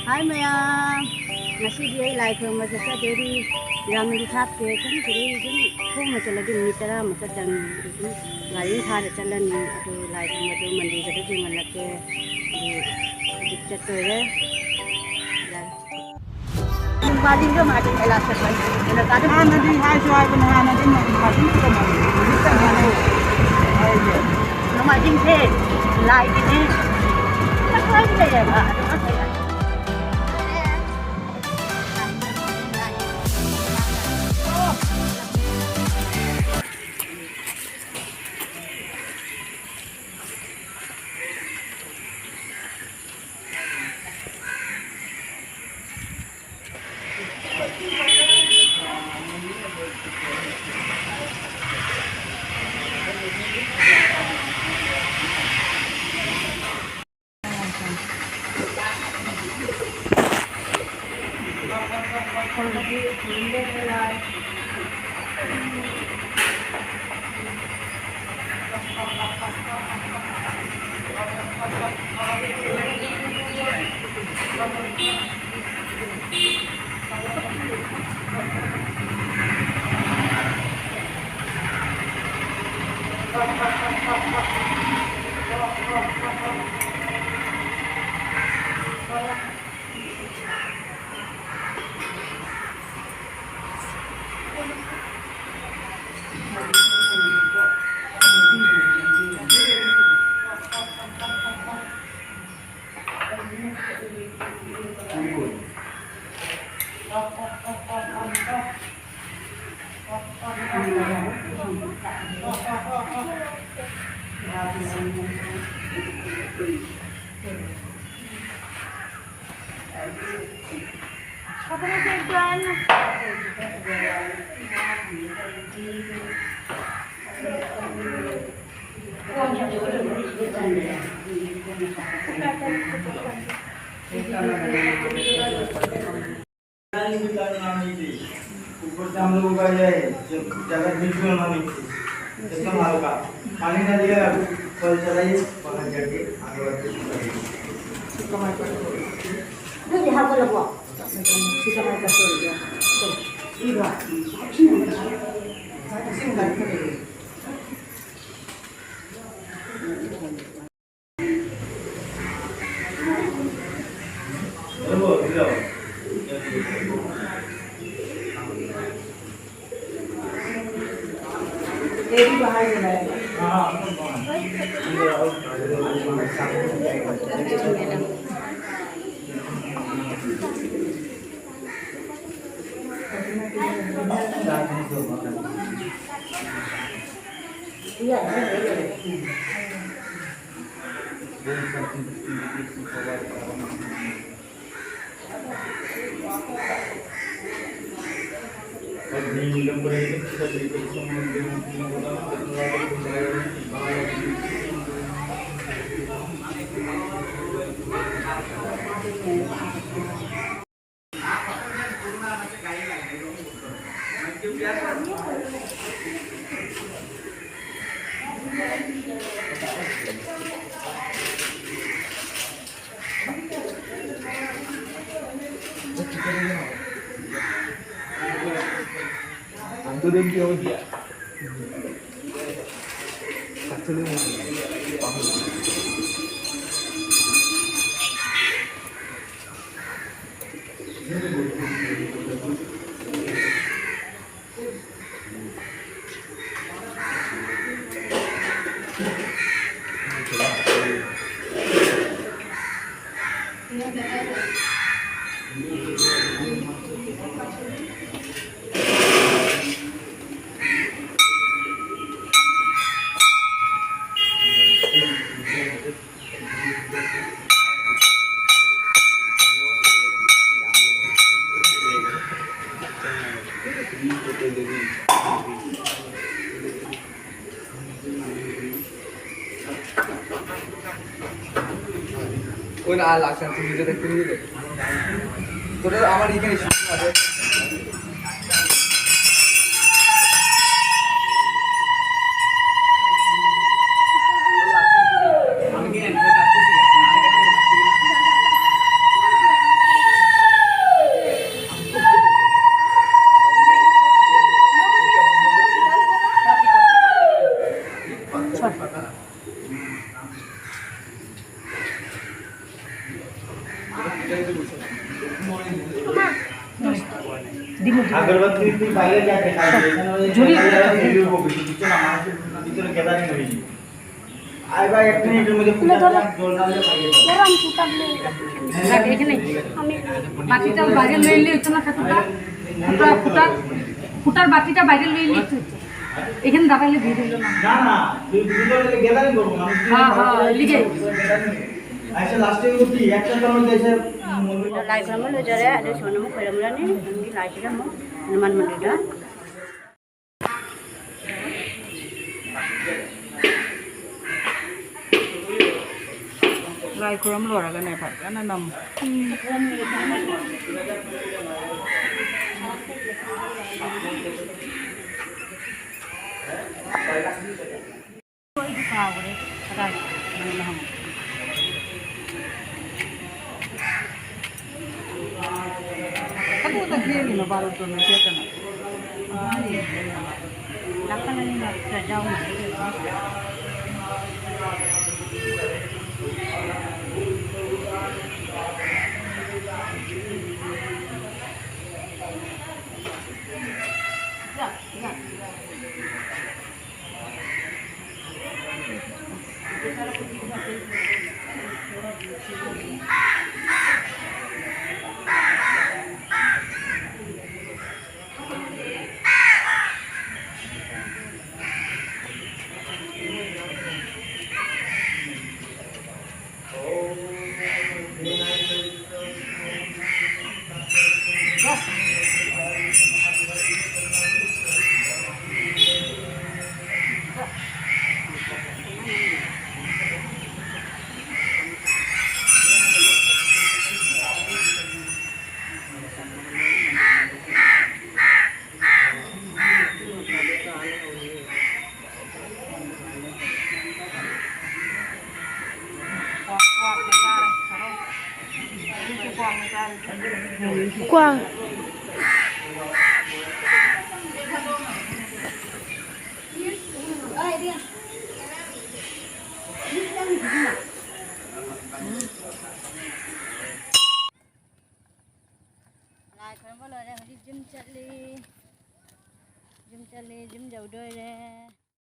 Hi maya, ngasi dia lai khom ma sa deri ram ri thap ke kan deri jin khom ma chala din mitara ma ka chan gari tha re chalan ni atu lai khom ma do mandi ga de man lak ke dik chat to re ma din ga ma din ela sa pan ela ka de na din hai so ai ban ha na din ma din ko ma ni ta na no ma din the lai din ne ta kai de ya ba ऊपर से हम लोग का ये जगह बिल्कुल मानी एकदम हल्का पानी ना दिया फल चलाइए पकड़ करके आगे बढ़ते Duk di hafal apa? Kita mai ka sori dia. Iba. चलो जाओ Jadi bahaya dah. हां Iya. अंतुरम की हो गया chatluba ওই না আর লাগছে না তুমি নিজে দেখতে নিয়ে তোদের আমার এখানে শুটিং আছে আমি কি এনজয় করতে अगरबत्ती तुम पहले क्या देखा झूठी वीडियो को बीच ना भीतर गैदरिंग हुई आए भाई एक मिनट मुझे जोर डाल दे भाई गरम सुतल ले এখানে আমি বাটিটা বাইরে লইলে হইতো না ঠাকুরটা ফুটার বাটিটা বাইরে লইলে হইতো এখানে দাঁড়াইলে ভিড় হইলো না ना ना ভিতরে গেদারিং করব না হ্যাঁ হ্যাঁ লিগে আচ্ছা লাস্টে উঠি একটা তরল দেশে লাইক রামল জরে আদে সোনম কইরামলানি আমি লাইক রাম হনুমান মন্দিরটা লাইক রাম লরা গানে পাট গানা নাম পাওরে রাই মানে নাম Aku tak kira ni baru tu nak kira kan. lakan ni nak jauh nak Quang